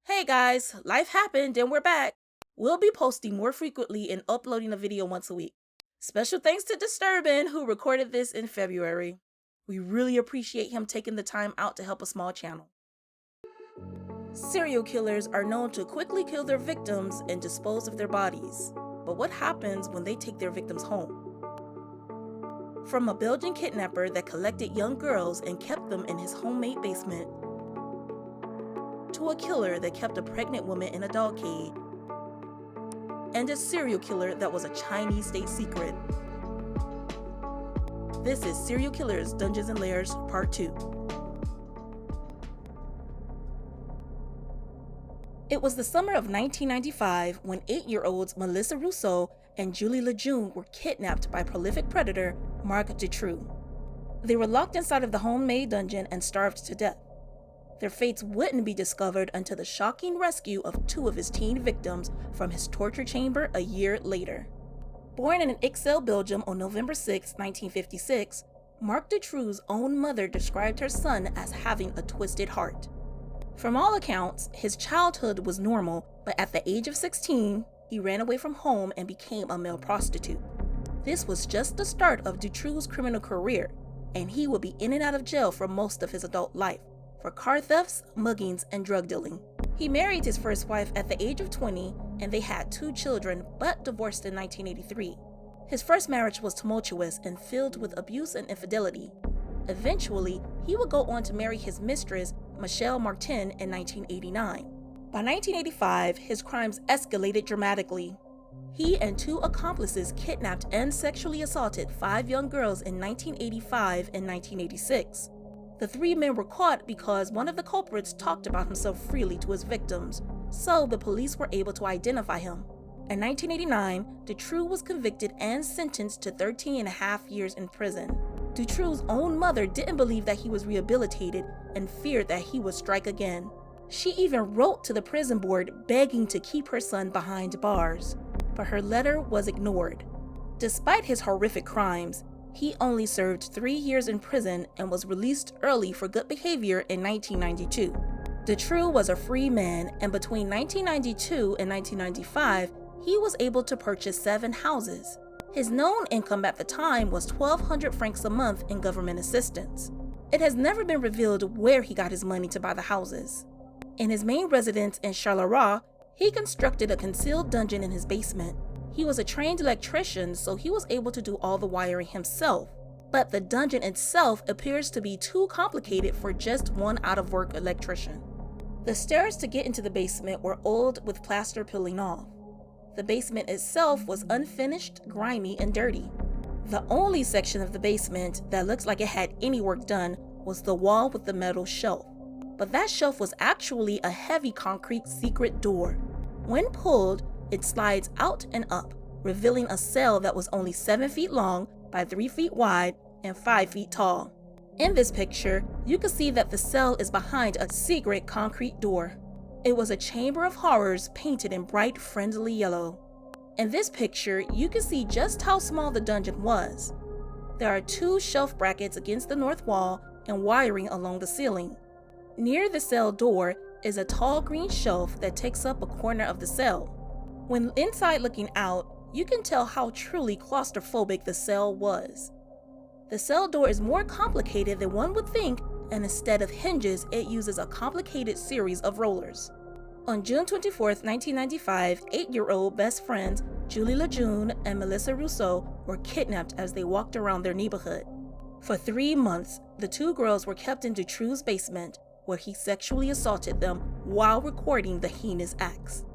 Hey guys, life happened and we're back. We'll be posting more frequently and uploading a video once a week. Special thanks to Disturban, who recorded this in February. We really appreciate him taking the time out to help a small channel. Serial killers are known to quickly kill their victims and dispose of their bodies. But what happens when they take their victims home? From a Belgian kidnapper that collected young girls and kept them in his homemade basement, to a killer that kept a pregnant woman in a dog cage, and a serial killer that was a Chinese state secret. This is Serial Killers, Dungeons and Lairs, Part 2. It was the summer of 1995 when 8-year-olds Melissa Rousseau and Julie Lejeune were kidnapped by prolific predator Margaret De True. They were locked inside of the homemade dungeon and starved to death. Their fates wouldn't be discovered until the shocking rescue of 2 of his teen victims from his torture chamber a year later. Born in Ixelles, Belgium on November 6, 1956, Marc De True's own mother described her son as having a twisted heart. From all accounts, his childhood was normal, but at the age of 16, he ran away from home and became a male prostitute. This was just the start of De True's criminal career, and he would be in and out of jail for most of his adult life, for car thefts, muggings, and drug dealing. He married his first wife at the age of 20, and they had 2 children, but divorced in 1983. His first marriage was tumultuous and filled with abuse and infidelity. Eventually, he would go on to marry his mistress, Michelle Martin, in 1989. By 1985, his crimes escalated dramatically. He and 2 accomplices kidnapped and sexually assaulted 5 young girls in 1985 and 1986. The 3 men were caught because one of the culprits talked about himself freely to his victims, so the police were able to identify him. In 1989, De True was convicted and sentenced to 13.5 years in prison. De True's own mother didn't believe that he was rehabilitated and feared that he would strike again. She even wrote to the prison board begging to keep her son behind bars, but her letter was ignored. Despite his horrific crimes, he only served 3 years in prison and was released early for good behavior in 1992. De True was a free man, and between 1992 and 1995, he was able to purchase 7 houses. His known income at the time was 1,200 francs a month in government assistance. It has never been revealed where he got his money to buy the houses. In his main residence in Charleroi, he constructed a concealed dungeon in his basement. He was a trained electrician, so he was able to do all the wiring himself. But the dungeon itself appears to be too complicated for just one out-of-work electrician. The stairs to get into the basement were old with plaster peeling off. The basement itself was unfinished, grimy, and dirty. The only section of the basement that looks like it had any work done was the wall with the metal shelf. But that shelf was actually a heavy concrete secret door. When pulled, it slides out and up, revealing a cell that was only 7 feet long by 3 feet wide and 5 feet tall. In this picture, you can see that the cell is behind a secret concrete door. It was a chamber of horrors painted in bright, friendly yellow. In this picture, you can see just how small the dungeon was. There are 2 shelf brackets against the north wall and wiring along the ceiling. Near the cell door is a tall green shelf that takes up a corner of the cell. When inside looking out, you can tell how truly claustrophobic the cell was. The cell door is more complicated than one would think, and instead of hinges, it uses a complicated series of rollers. On June 24, 1995, 8-year-old best friends Julie Lejeune and Melissa Rousseau were kidnapped as they walked around their neighborhood. For 3 months, the 2 girls were kept in De True's basement, where he sexually assaulted them while recording the heinous acts.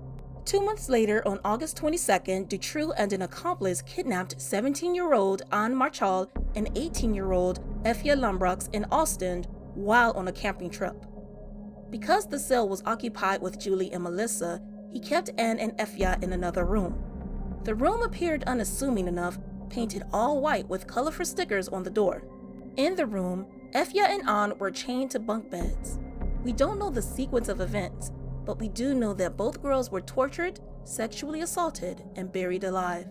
2 months later, on August 22nd, De True and an accomplice kidnapped 17-year-old Anne Marchal and 18-year-old Effia Lambrox in Ostend while on a camping trip. Because the cell was occupied with Julie and Melissa, he kept Anne and Effia in another room. The room appeared unassuming enough, painted all white with colorful stickers on the door. In the room, Effia and Anne were chained to bunk beds. We don't know the sequence of events, but we do know that both girls were tortured, sexually assaulted, and buried alive.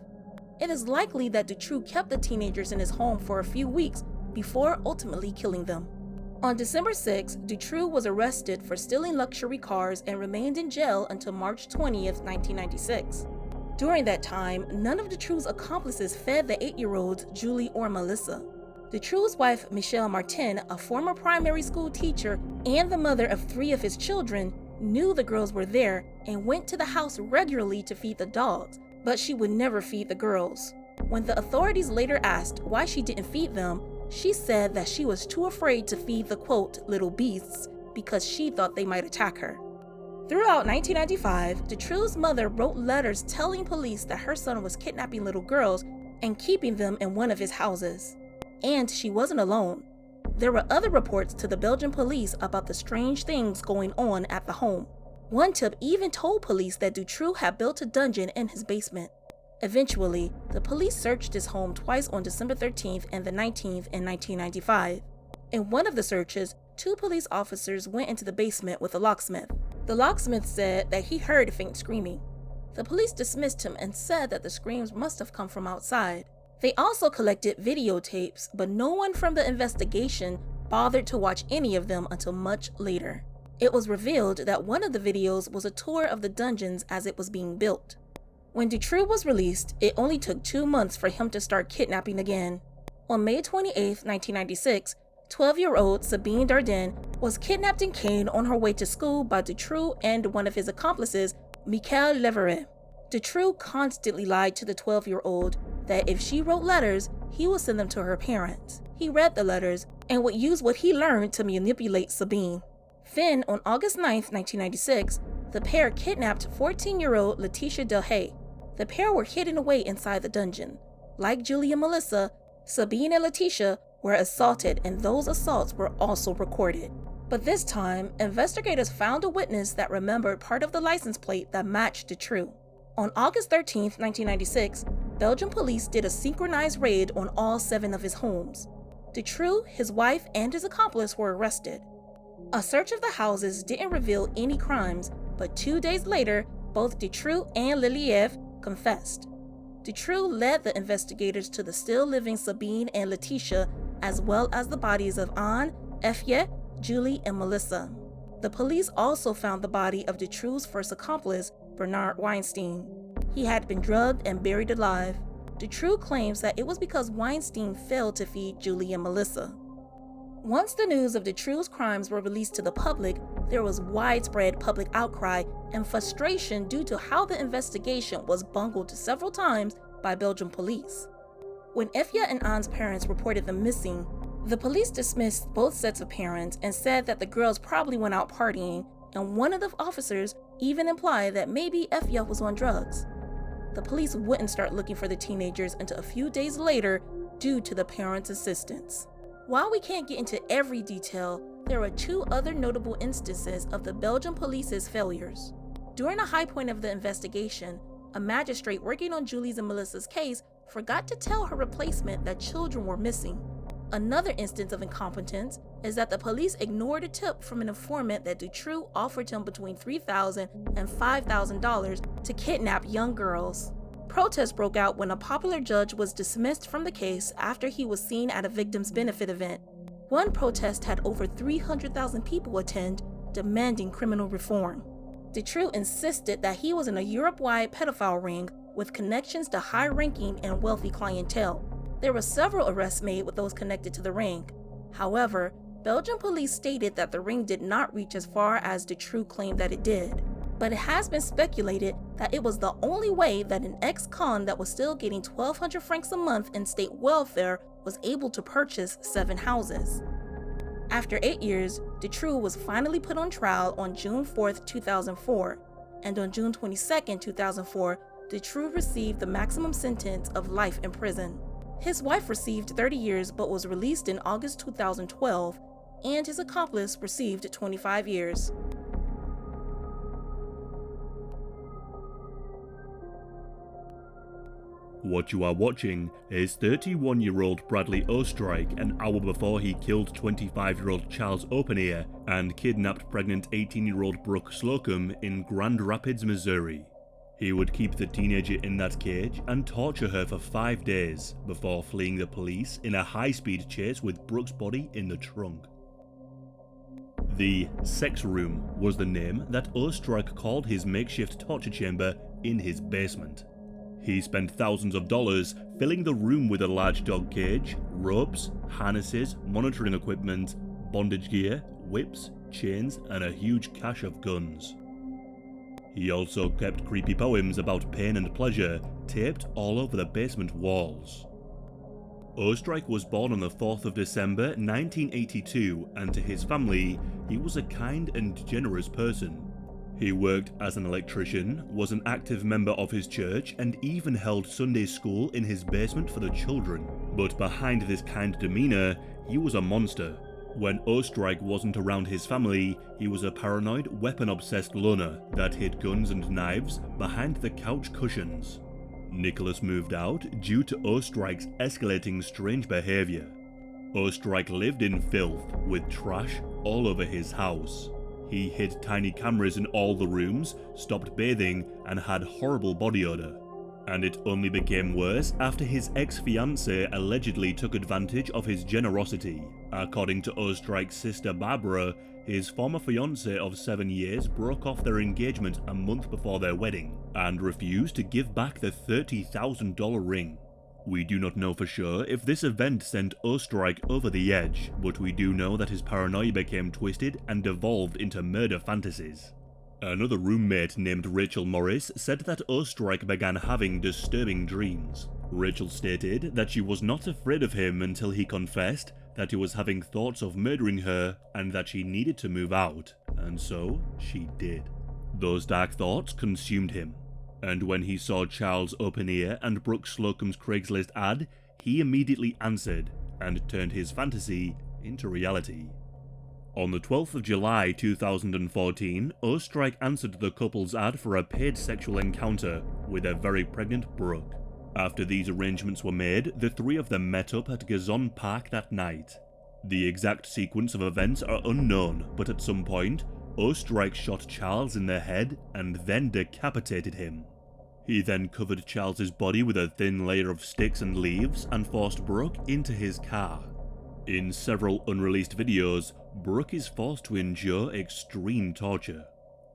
It is likely that De True kept the teenagers in his home for a few weeks before ultimately killing them. On December 6, De True was arrested for stealing luxury cars and remained in jail until March 20th, 1996. During that time, none of De True's accomplices fed the 8-year-olds Julie or Melissa. De True's wife, Michelle Martin, a former primary school teacher and the mother of 3 of his children, knew the girls were there and went to the house regularly to feed the dogs, but she would never feed the girls. When the authorities later asked why she didn't feed them, she said that she was too afraid to feed the, quote, little beasts because she thought they might attack her. Throughout 1995, De True's mother wrote letters telling police that her son was kidnapping little girls and keeping them in one of his houses. And she wasn't alone. There were other reports to the Belgian police about the strange things going on at the home. One tip even told police that De True had built a dungeon in his basement. Eventually, the police searched his home twice on December 13th and the 19th in 1995. In one of the searches, 2 police officers went into the basement with a locksmith. The locksmith said that he heard faint screaming. The police dismissed him and said that the screams must have come from outside. They also collected videotapes, but no one from the investigation bothered to watch any of them until much later. It was revealed that one of the videos was a tour of the dungeons as it was being built. When De True was released, it only took 2 months for him to start kidnapping again. On May 28, 1996, 12-year-old Sabine Dardenne was kidnapped and caned on her way to school by De True and one of his accomplices, Michael Leveret. De True constantly lied to the 12-year-old that if she wrote letters, he would send them to her parents. He read the letters and would use what he learned to manipulate Sabine. Then, on August 9, 1996, the pair kidnapped 14-year-old Letitia Delhay. The pair were hidden away inside the dungeon. Like Julie and Melissa, Sabine and Letitia were assaulted, and those assaults were also recorded. But this time, investigators found a witness that remembered part of the license plate that matched De True. On August 13, 1996, Belgian police did a synchronized raid on all 7 of his homes. De True, his wife, and his accomplice were arrested. A search of the houses didn't reveal any crimes, but 2 days later, both De True and Liliev confessed. De True led the investigators to the still-living Sabine and Letitia, as well as the bodies of Anne, Effie, Julie, and Melissa. The police also found the body of De True's first accomplice, Bernard Weinstein. He had been drugged and buried alive. De True claims that it was because Weinstein failed to feed Julie and Melissa. Once the news of De True's crimes were released to the public, there was widespread public outcry and frustration due to how the investigation was bungled several times by Belgian police. When Effie and Anne's parents reported them missing, the police dismissed both sets of parents and said that the girls probably went out partying, and one of the officers even implied that maybe Effie was on drugs. The police wouldn't start looking for the teenagers until a few days later due to the parents' insistence. While we can't get into every detail, there are 2 other notable instances of the Belgian police's failures. During a high point of the investigation, a magistrate working on Julie's and Melissa's case forgot to tell her replacement that children were missing. Another instance of incompetence is that the police ignored a tip from an informant that De True offered him between $3,000 and $5,000 to kidnap young girls. Protests broke out when a popular judge was dismissed from the case after he was seen at a victims' benefit event. One protest had over 300,000 people attend, demanding criminal reform. De True insisted that he was in a Europe-wide pedophile ring with connections to high-ranking and wealthy clientele. There were several arrests made with those connected to the ring. However, Belgian police stated that the ring did not reach as far as De True claimed that it did. But it has been speculated that it was the only way that an ex-con that was still getting 1,200 francs a month in state welfare was able to purchase 7 houses. After 8 years, De True was finally put on trial on June 4, 2004, and on June 22, 2004, De True received the maximum sentence of life in prison. His wife received 30 years but was released in August 2012, and his accomplice received 25 years. What you are watching is 31-year-old Bradley Ostrike an hour before he killed 25-year-old Charles Openear and kidnapped pregnant 18-year-old Brooke Slocum in Grand Rapids, Missouri. He would keep the teenager in that cage and torture her for 5 days before fleeing the police in a high-speed chase with Brooke's body in the trunk. The sex room was the name that Ostrike called his makeshift torture chamber in his basement. He spent thousands of dollars filling the room with a large dog cage, ropes, harnesses, monitoring equipment, bondage gear, whips, chains, and a huge cache of guns. He also kept creepy poems about pain and pleasure taped all over the basement walls. Ostrike was born on the 4th of December 1982, and to his family, he was a kind and generous person. He worked as an electrician, was an active member of his church, and even held Sunday school in his basement for the children. But behind this kind demeanor, he was a monster. When Ostrike wasn't around his family, he was a paranoid, weapon-obsessed loner that hid guns and knives behind the couch cushions. Nicholas moved out due to Ostrike's escalating strange behavior. Ostrike lived in filth, with trash all over his house. He hid tiny cameras in all the rooms, stopped bathing, and had horrible body odor. And it only became worse after his ex-fiancée allegedly took advantage of his generosity. According to Ostrike's sister Barbara, his former fiancée of 7 years broke off their engagement a month before their wedding, and refused to give back the $30,000 ring. We do not know for sure if this event sent Ostrike over the edge, but we do know that his paranoia became twisted and devolved into murder fantasies. Another roommate named Rachel Morris said that Ostrike began having disturbing dreams. Rachel stated that she was not afraid of him until he confessed that he was having thoughts of murdering her and that she needed to move out, and so she did. Those dark thoughts consumed him, and when he saw Charles' open ear and Brooke Slocum's Craigslist ad, he immediately answered and turned his fantasy into reality. On the 12th of July 2014, Ostrike answered the couple's ad for a paid sexual encounter with a very pregnant Brooke. After these arrangements were made, the three of them met up at Gazon Park that night. The exact sequence of events are unknown, but at some point, Ostrike shot Charles in the head and then decapitated him. He then covered Charles's body with a thin layer of sticks and leaves and forced Brooke into his car. In several unreleased videos, Brooke is forced to endure extreme torture.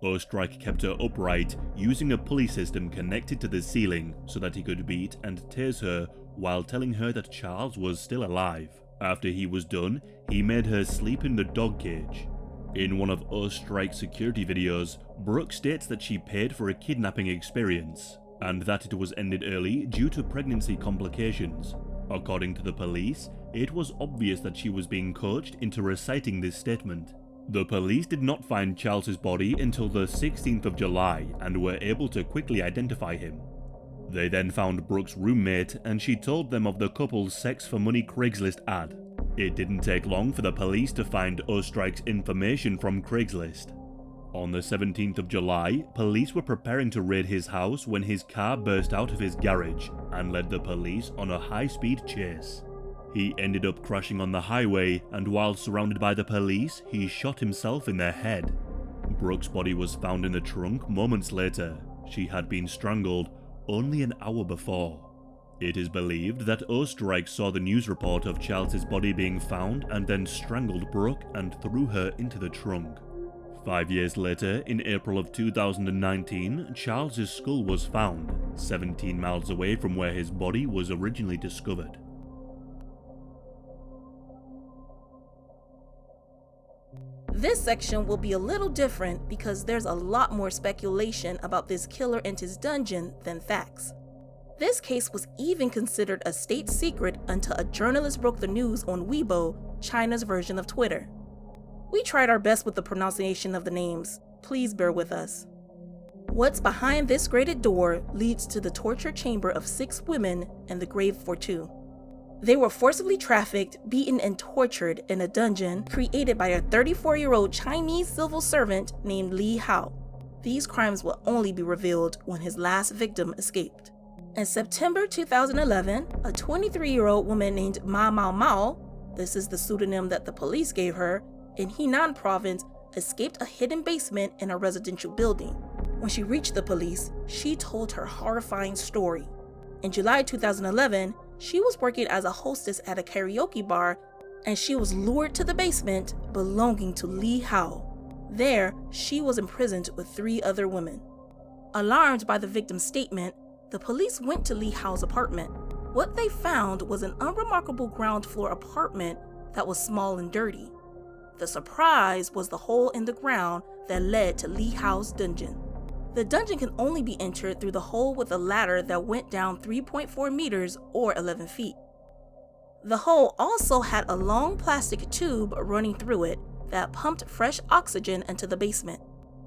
Ostrike kept her upright, using a pulley system connected to the ceiling so that he could beat and tase her while telling her that Charles was still alive. After he was done, he made her sleep in the dog cage. In one of Ostrike's security videos, Brooke states that she paid for a kidnapping experience, and that it was ended early due to pregnancy complications. According to the police, it was obvious that she was being coached into reciting this statement. The police did not find Charles's body until the 16th of July and were able to quickly identify him. They then found Brooke's roommate and she told them of the couple's sex for money Craigslist ad. It didn't take long for the police to find Ostrike's information from Craigslist. On the 17th of July, police were preparing to raid his house when his car burst out of his garage and led the police on a high-speed chase. He ended up crashing on the highway, and while surrounded by the police, he shot himself in the head. Brooke's body was found in the trunk moments later. She had been strangled only an hour before. It is believed that Ostrike saw the news report of Charles's body being found and then strangled Brooke and threw her into the trunk. 5 years later, in April of 2019, Charles's skull was found, 17 miles away from where his body was originally discovered. This section will be a little different because there's a lot more speculation about this killer and his dungeon than facts. This case was even considered a state secret until a journalist broke the news on Weibo, China's version of Twitter. We tried our best with the pronunciation of the names. Please bear with us. What's behind this grated door leads to the torture chamber of 6 women and the grave for 2. They were forcibly trafficked, beaten, and tortured in a dungeon created by a 34-year-old Chinese civil servant named Li Hao. These crimes will only be revealed when his last victim escaped. In September 2011, a 23-year-old woman named Ma Mao Mao, this is the pseudonym that the police gave her, in Henan province, escaped a hidden basement in a residential building. When she reached the police, she told her horrifying story. In July 2011, she was working as a hostess at a karaoke bar and she was lured to the basement belonging to Li Hao. There, she was imprisoned with 3 other women. Alarmed by the victim's statement, the police went to Li Hao's apartment. What they found was an unremarkable ground floor apartment that was small and dirty. The surprise was the hole in the ground that led to Li Hao's dungeon. The dungeon can only be entered through the hole with a ladder that went down 3.4 meters or 11 feet. The hole also had a long plastic tube running through it that pumped fresh oxygen into the basement.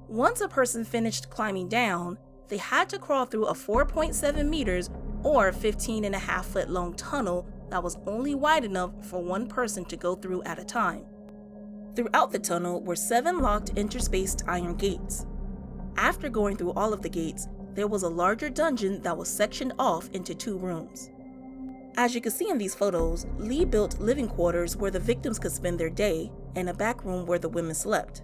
Once a person finished climbing down, they had to crawl through a 4.7 meters or 15.5 foot long tunnel that was only wide enough for one person to go through at a time. Throughout the tunnel were 7 locked interspaced iron gates. After going through all of the gates, there was a larger dungeon that was sectioned off into 2 rooms. As you can see in these photos, Lee built living quarters where the victims could spend their day and a back room where the women slept.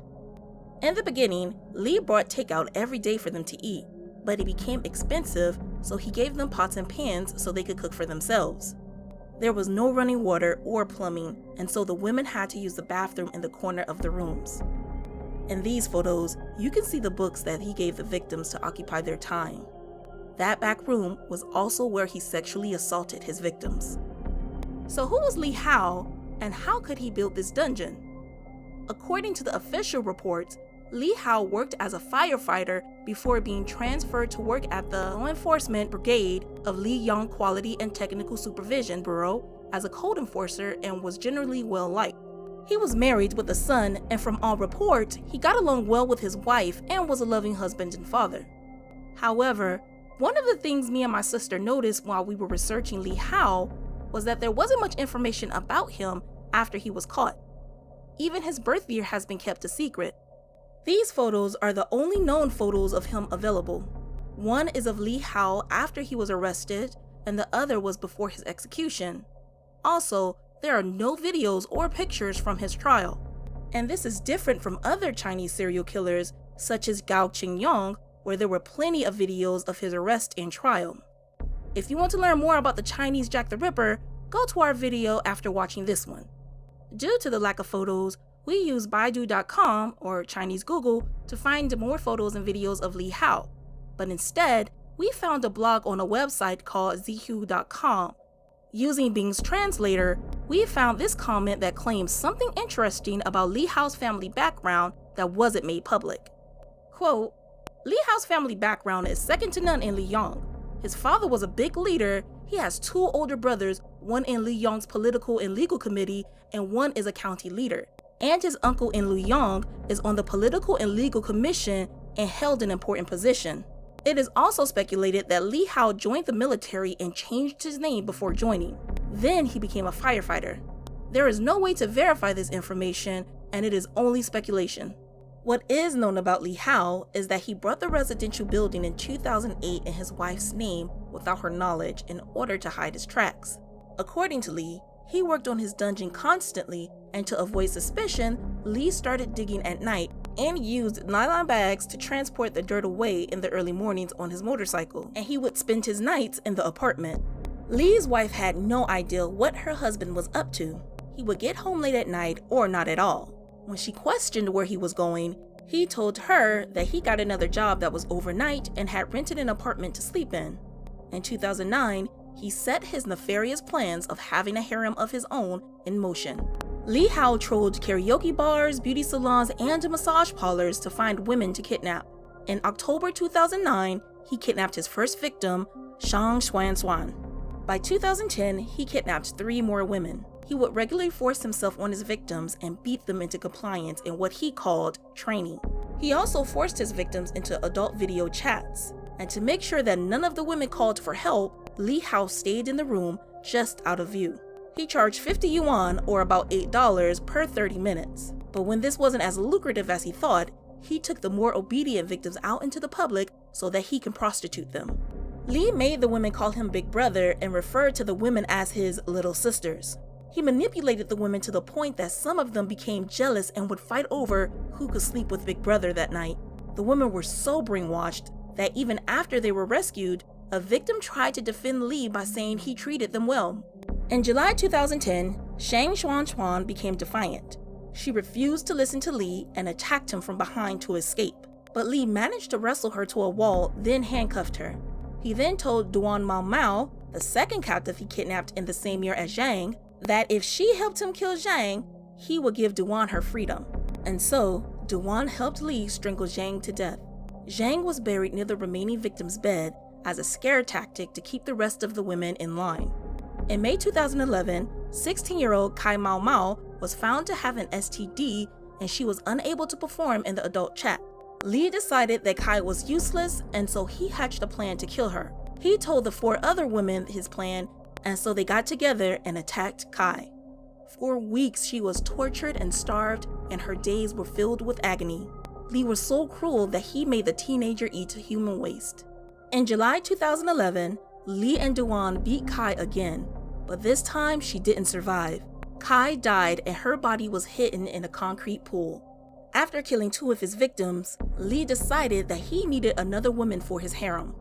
In the beginning, Lee brought takeout every day for them to eat, but it became expensive, so he gave them pots and pans so they could cook for themselves. There was no running water or plumbing, and so the women had to use the bathroom in the corner of the rooms. In these photos, you can see the books that he gave the victims to occupy their time. That back room was also where he sexually assaulted his victims. So who was Li Hao, and how could he build this dungeon? According to the official reports, Li Hao worked as a firefighter before being transferred to work at the Law Enforcement Brigade of Liyang Quality and Technical Supervision Bureau as a code enforcer and was generally well liked. He was married with a son, and from all reports, he got along well with his wife and was a loving husband and father. However, one of the things me and my sister noticed while we were researching Li Hao was that there wasn't much information about him after he was caught. Even his birth year has been kept a secret. These photos are the only known photos of him available. One is of Li Hao after he was arrested, and the other was before his execution. Also, there are no videos or pictures from his trial. And this is different from other Chinese serial killers, such as Gao Qingyong, where there were plenty of videos of his arrest and trial. If you want to learn more about the Chinese Jack the Ripper, go to our video after watching this one. Due to the lack of photos, we use Baidu.com or Chinese Google to find more photos and videos of Li Hao. But instead, we found a blog on a website called Zihu.com. Using Bing's translator, we found this comment that claims something interesting about Li Hao's family background that wasn't made public. Quote, Li Hao's family background is second to none in Liyang. His father was a big leader. He has 2 older brothers, one in Liyang's political and legal committee, and one is a county leader. And his uncle in Liyang is on the political and legal commission and held an important position. It is also speculated that Li Hao joined the military and changed his name before joining. Then he became a firefighter. There is no way to verify this information, and it is only speculation. What is known about Li Hao is that he bought the residential building in 2008 in his wife's name without her knowledge in order to hide his tracks. According to Li, he worked on his dungeon constantly, and to avoid suspicion, Li started digging at night and used nylon bags to transport the dirt away in the early mornings on his motorcycle, and he would spend his nights in the apartment. Li's wife had no idea what her husband was up to. He would get home late at night or not at all. When she questioned where he was going, he told her that he got another job that was overnight and had rented an apartment to sleep in. In 2009, he set his nefarious plans of having a harem of his own in motion. Li Hao trolled karaoke bars, beauty salons, and massage parlors to find women to kidnap. In October 2009, he kidnapped his first victim, Shang Xuanshuan. By 2010, he kidnapped 3 more women. He would regularly force himself on his victims and beat them into compliance in what he called training. He also forced his victims into adult video chats. And to make sure that none of the women called for help, Li Hao stayed in the room just out of view. He charged 50 yuan, or about $8 per 30 minutes. But when this wasn't as lucrative as he thought, he took the more obedient victims out into the public so that he can prostitute them. Li made the women call him Big Brother and referred to the women as his little sisters. He manipulated the women to the point that some of them became jealous and would fight over who could sleep with Big Brother that night. The women were so brainwashed that even after they were rescued, a victim tried to defend Li by saying he treated them well. In July 2010, Shang Xuanchuan became defiant. She refused to listen to Li and attacked him from behind to escape. But Li managed to wrestle her to a wall, then handcuffed her. He then told Duan Mao Mao, the second captive he kidnapped in the same year as Zhang, that if she helped him kill Zhang, he would give Duan her freedom. And so, Duan helped Li strangle Zhang to death. Zhang was buried near the remaining victim's bed as a scare tactic to keep the rest of the women in line. In May 2011, 16-year-old Kai Mao Mao was found to have an STD and she was unable to perform in the adult chat. Li decided that Kai was useless, and so he hatched a plan to kill her. He told the 4 other women his plan, and so they got together and attacked Kai. For weeks she was tortured and starved, and her days were filled with agony. Li was so cruel that he made the teenager eat human waste. In July 2011, Li and Duan beat Kai again, but this time she didn't survive. Kai died and her body was hidden in a concrete pool. After killing 2 of his victims, Li decided that he needed another woman for his harem.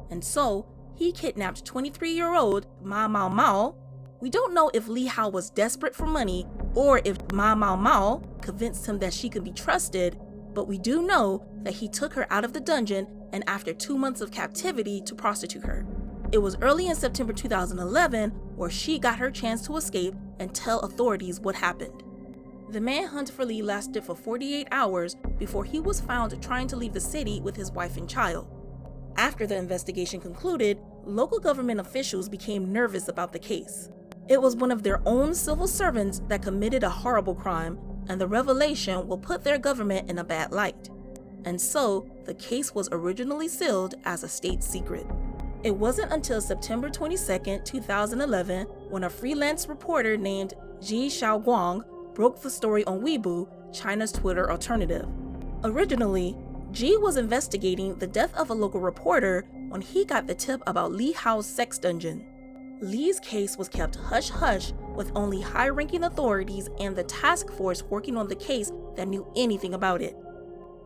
And so, he kidnapped 23-year-old Ma Mao Mao. We don't know if Li Hao was desperate for money or if Ma Mao Mao convinced him that she could be trusted, but we do know that he took her out of the dungeon and after 2 months of captivity to prostitute her. It was early in September 2011 where she got her chance to escape and tell authorities what happened. The manhunt for Li lasted for 48 hours before he was found trying to leave the city with his wife and child. After the investigation concluded, local government officials became nervous about the case. It was one of their own civil servants that committed a horrible crime, and the revelation will put their government in a bad light. And so, the case was originally sealed as a state secret. It wasn't until September 22, 2011, when a freelance reporter named Ji Xiaoguang broke the story on Weibo, China's Twitter alternative. Originally, Ji was investigating the death of a local reporter when he got the tip about Li Hao's sex dungeon. Li's case was kept hush-hush with only high-ranking authorities and the task force working on the case that knew anything about it.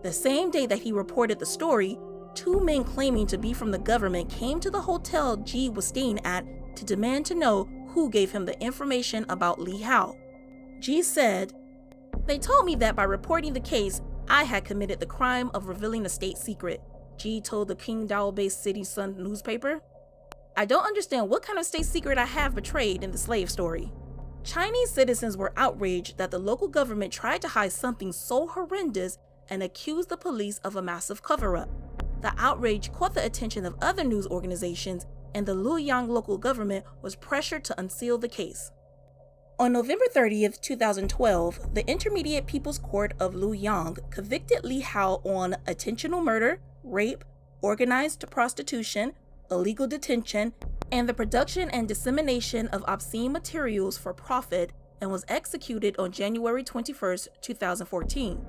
The same day that he reported the story, 2 men claiming to be from the government came to the hotel Ji was staying at to demand to know who gave him the information about Li Hao. Ji said, "They told me that by reporting the case, I had committed the crime of revealing a state secret," Ji told the Qingdao-based City Sun newspaper. "I don't understand what kind of state secret I have betrayed in the slave story." Chinese citizens were outraged that the local government tried to hide something so horrendous and accused the police of a massive cover-up. The outrage caught the attention of other news organizations, and the Luoyang local government was pressured to unseal the case. On November 30th, 2012, the Intermediate People's Court of Luoyang convicted Li Hao on intentional murder, rape, organized prostitution, illegal detention, and the production and dissemination of obscene materials for profit, and was executed on January 21st, 2014.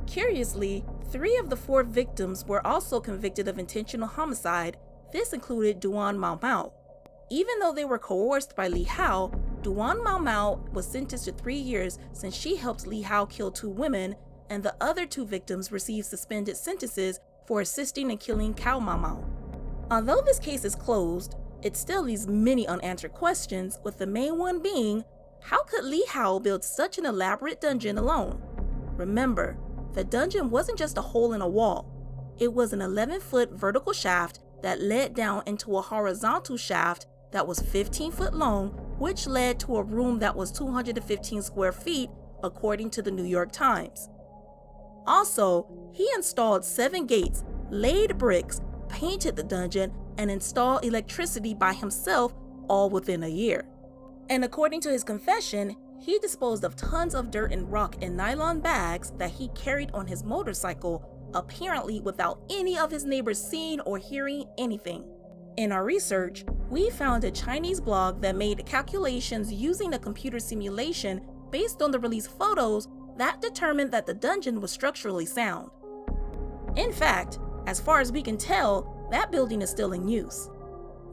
Curiously, 3 of the 4 victims were also convicted of intentional homicide. This included Duan Mao Mao. Even though they were coerced by Li Hao, Duan Mao Mao was sentenced to 3 years since she helped Li Hao kill 2 women, and the other 2 victims received suspended sentences for assisting in killing Cao Mao Mao. Although this case is closed, it still leaves many unanswered questions, with the main one being, how could Li Hao build such an elaborate dungeon alone? Remember, the dungeon wasn't just a hole in a wall. It was an 11-foot vertical shaft that led down into a horizontal shaft that was 15 foot long, which led to a room that was 215 square feet, according to the New York Times. Also, he installed 7 gates, laid bricks, painted the dungeon, and installed electricity by himself, all within a year. And according to his confession, he disposed of tons of dirt and rock in nylon bags that he carried on his motorcycle, apparently without any of his neighbors seeing or hearing anything. In our research, we found a Chinese blog that made calculations using a computer simulation based on the released photos that determined that the dungeon was structurally sound. In fact, as far as we can tell, that building is still in use.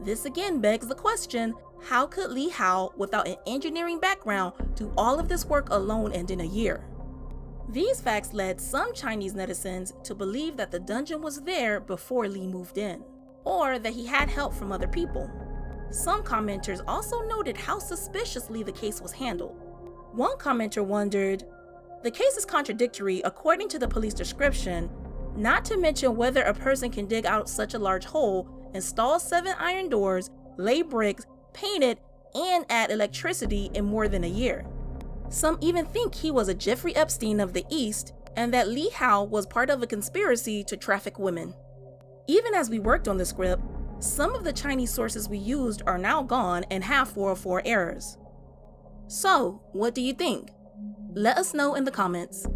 This again begs the question, how could Li Hao, without an engineering background, do all of this work alone and in a year? These facts led some Chinese netizens to believe that the dungeon was there before Li moved in, or that he had help from other people. Some commenters also noted how suspiciously the case was handled. One commenter wondered, the case is contradictory according to the police description, not to mention whether a person can dig out such a large hole, install 7 iron doors, lay bricks, paint it, and add electricity in more than a year. Some even think he was a Jeffrey Epstein of the East, and that Li Hao was part of a conspiracy to traffic women. Even as we worked on the script, some of the Chinese sources we used are now gone and have 404 errors. So, what do you think? Let us know in the comments.